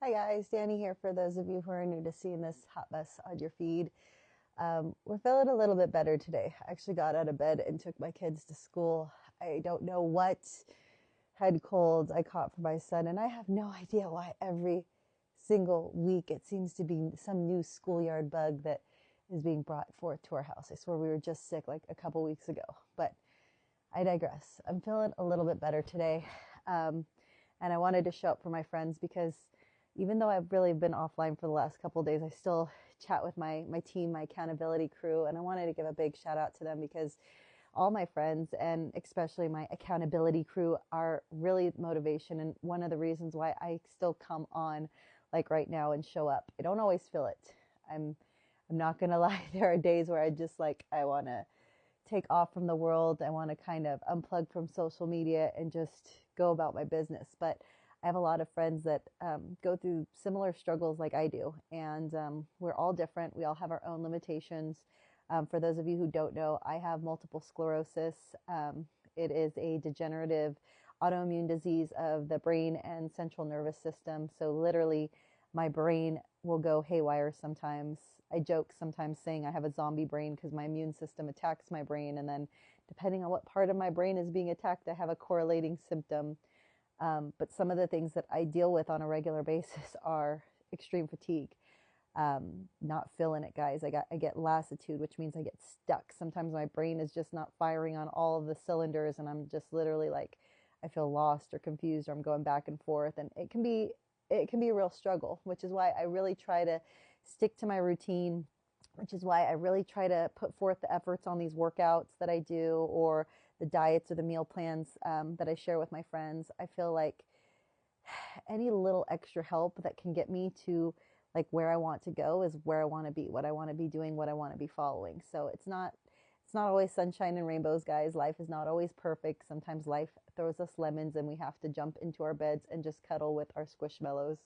Hi guys, Danny here for those of you who are new to seeing this hot mess on your feed. We're feeling a little bit better today. I actually got out of bed and took my kids to school. I don't know what head colds I caught for my son, and I have no idea why every single week it seems to be some new schoolyard bug that is being brought forth to our house. I swear we were just sick like a couple weeks ago, but I digress. I'm feeling a little bit better today. And I wanted to show up for my friends because even though I've really been offline for the last couple of days, I still chat with my team, my accountability crew. And I wanted to give a big shout out to them because all my friends and especially my accountability crew are really motivation. And one of the reasons why I still come on like right now and show up. I don't always feel it. I'm not going to lie. There are days where I just like, I want to take off from the world. I want to kind of unplug from social media and just go about my business. But I have a lot of friends that go through similar struggles like I do. And we're all different. We all have our own limitations. For those of you who don't know, I have multiple sclerosis. It is a degenerative autoimmune disease of the brain and central nervous system. So literally, my brain will go haywire sometimes. I joke sometimes saying I have a zombie brain because my immune system attacks my brain. And then, depending on what part of my brain is being attacked, I have a correlating symptom. But some of the things that I deal with on a regular basis are extreme fatigue. Not feeling it, guys. I get lassitude, which means I get stuck. Sometimes my brain is just not firing on all of the cylinders, and I'm just literally like, I feel lost or confused, or I'm going back and forth, and it can be a real struggle. Which is why I really try to stick to my routine. Which is why I really try to put forth the efforts on these workouts that I do, or the diets or the meal plans that I share with my friends. I feel like any little extra help that can get me to like where I want to go is where I want to be, what I want to be doing, what I want to be following. So it's not always sunshine and rainbows, guys. Life is not always perfect. Sometimes life throws us lemons and we have to jump into our beds and just cuddle with our squishmallows.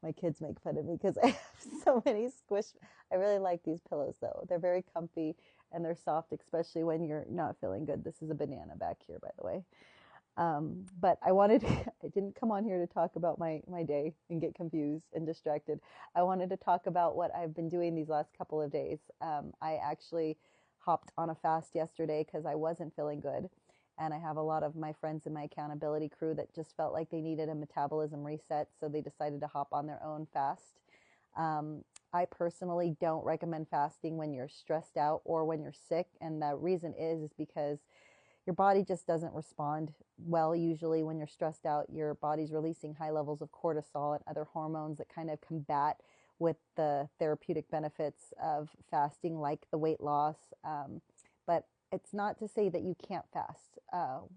My kids make fun of me because I have so many squish. I really like these pillows though. They're very comfy and they're soft, especially when you're not feeling good. This is a banana back here, by the way. But I didn't come on here to talk about my day and get confused and distracted. I wanted to talk about what I've been doing these last couple of days. I actually hopped on a fast yesterday because I wasn't feeling good. And I have a lot of my friends in my accountability crew that just felt like they needed a metabolism reset. So they decided to hop on their own fast. I personally don't recommend fasting when you're stressed out or when you're sick. And the reason is because your body just doesn't respond well. Usually when you're stressed out, your body's releasing high levels of cortisol and other hormones that kind of combat with the therapeutic benefits of fasting, like the weight loss. But it's not to say that you can't fast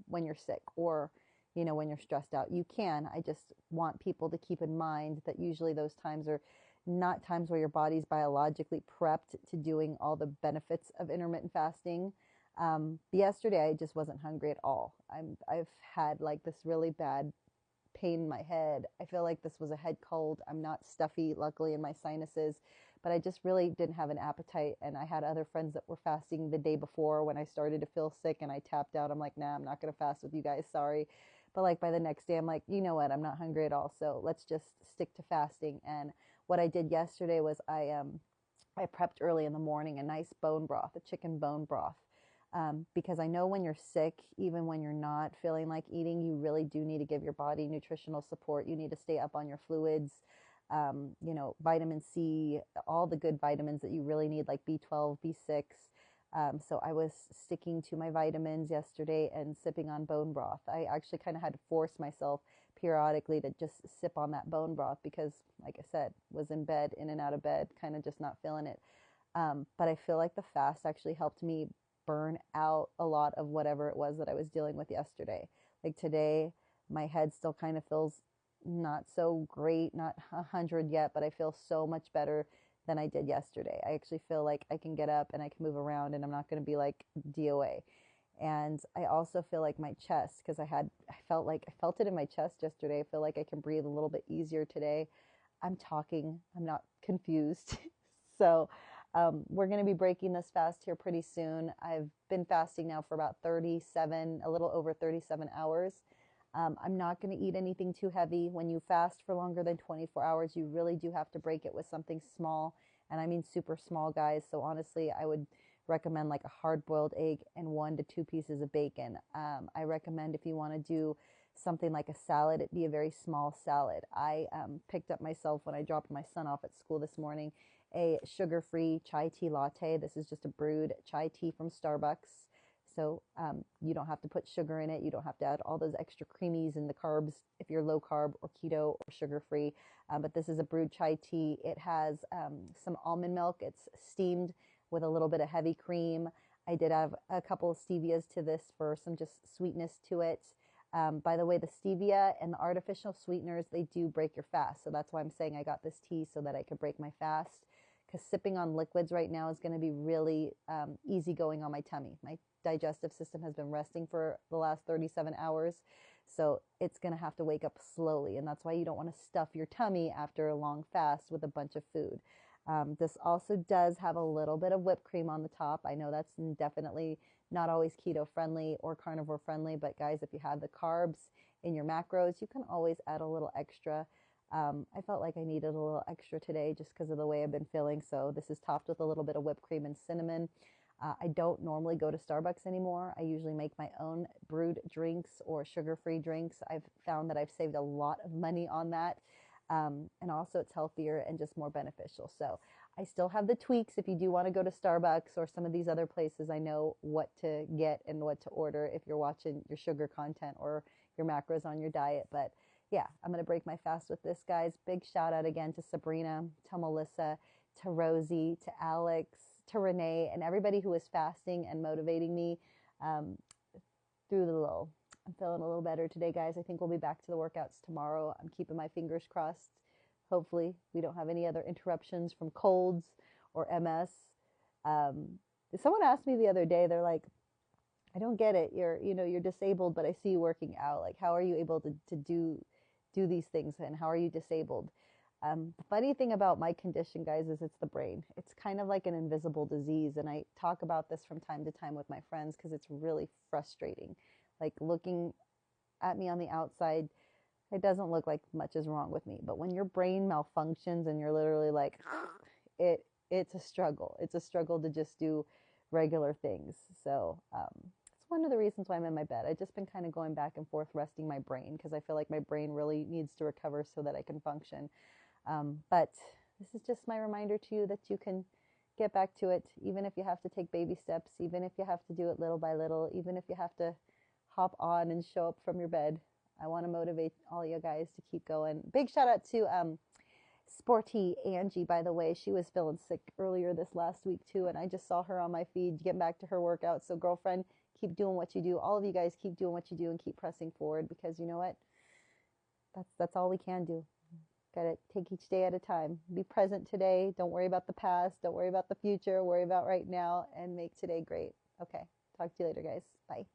when you're sick or when you're stressed out. You can. I just want people to keep in mind that usually those times are not times where your body's biologically prepped to doing all the benefits of intermittent fasting. Yesterday I just wasn't hungry at all. I've had like this really bad pain in my head. I feel like this was a head cold. I'm not stuffy, luckily, in my sinuses, but I just really didn't have an appetite. And I had other friends that were fasting the day before when I started to feel sick and I tapped out. I'm like, nah, I'm not going to fast with you guys. Sorry. But like by the next day, I'm like, you know what? I'm not hungry at all. So let's just stick to fasting. And what I did yesterday was I prepped early in the morning a nice bone broth, a chicken bone broth. Because I know when you're sick, even when you're not feeling like eating, you really do need to give your body nutritional support. You need to stay up on your fluids, vitamin C, all the good vitamins that you really need, like B12, B6. So I was sticking to my vitamins yesterday and sipping on bone broth. I actually kind of had to force myself periodically to just sip on that bone broth because, like I said, was in bed, in and out of bed, kind of just not feeling it. But I feel like the fast actually helped me burn out a lot of whatever it was that I was dealing with yesterday. Like today, my head still kind of feels not so great, not 100 yet, but I feel so much better than I did yesterday. I actually feel like I can get up and I can move around and I'm not going to be like DOA. And I also feel like my chest, because I felt it in my chest yesterday. I feel like I can breathe a little bit easier today. I'm talking, I'm not confused. So we're going to be breaking this fast here pretty soon. I've been fasting now for about 37, a little over 37 hours. I'm not going to eat anything too heavy. When you fast for longer than 24 hours, you really do have to break it with something small. And I mean super small, guys. So honestly, I would recommend like a hard-boiled egg and 1 to 2 pieces of bacon. I recommend if you want to do something like a salad, it be a very small salad. I picked up myself when I dropped my son off at school this morning a sugar-free chai tea latte. This is just a brewed chai tea from Starbucks. So you don't have to put sugar in it. You don't have to add all those extra creamies and the carbs if you're low carb or keto or sugar free. But this is a brewed chai tea. It has some almond milk. It's steamed with a little bit of heavy cream. I did have a couple of stevias to this for some just sweetness to it. By the way, the stevia and the artificial sweeteners, they do break your fast. So that's why I'm saying I got this tea so that I could break my fast. Because sipping on liquids right now is going to be really easy going on my tummy. My digestive system has been resting for the last 37 hours. So it's going to have to wake up slowly. And that's why you don't want to stuff your tummy after a long fast with a bunch of food. This also does have a little bit of whipped cream on the top. I know that's definitely not always keto friendly or carnivore friendly, but guys, if you have the carbs in your macros, you can always add a little extra. I felt like I needed a little extra today just because of the way I've been feeling. So this is topped with a little bit of whipped cream and cinnamon. I don't normally go to Starbucks anymore. I usually make my own brewed drinks or sugar-free drinks. I've found that I've saved a lot of money on that. And also it's healthier and just more beneficial. So I still have the tweaks. If you do want to go to Starbucks or some of these other places, I know what to get and what to order if you're watching your sugar content or your macros on your diet. But yeah, I'm going to break my fast with this, guys. Big shout out again to Sabrina, to Melissa, to Rosie, to Alex, to Renee, and everybody who is fasting and motivating me through the low. I'm feeling a little better today, guys. I think we'll be back to the workouts tomorrow. I'm keeping my fingers crossed. Hopefully, we don't have any other interruptions from colds or MS. Um, Someone asked me the other day, they're like, I don't get it. You're disabled, but I see you working out. Like, how are you able to do these things, and how are you disabled? The funny thing about my condition, guys, is it's the brain. It's kind of like an invisible disease, and I talk about this from time to time with my friends because it's really frustrating. Like looking at me on the outside, it doesn't look like much is wrong with me, but when your brain malfunctions and you're literally like, it's a struggle. It's a struggle to just do regular things. So it's one of the reasons why I'm in my bed. I've just been kind of going back and forth resting my brain because I feel like my brain really needs to recover so that I can function. But this is just my reminder to you that you can get back to it, even if you have to take baby steps, even if you have to do it little by little, even if you have to hop on and show up from your bed. I want to motivate all you guys to keep going. Big shout out to Sporty Angie, by the way. She was feeling sick earlier this last week too, and I just saw her on my feed getting back to her workout. So girlfriend, keep doing what you do. All of you guys keep doing what you do and keep pressing forward, because you know what? That's all we can do. Got to take each day at a time. Be present today. Don't worry about the past. Don't worry about the future. Worry about right now and make today great. Okay. Talk to you later, guys. Bye.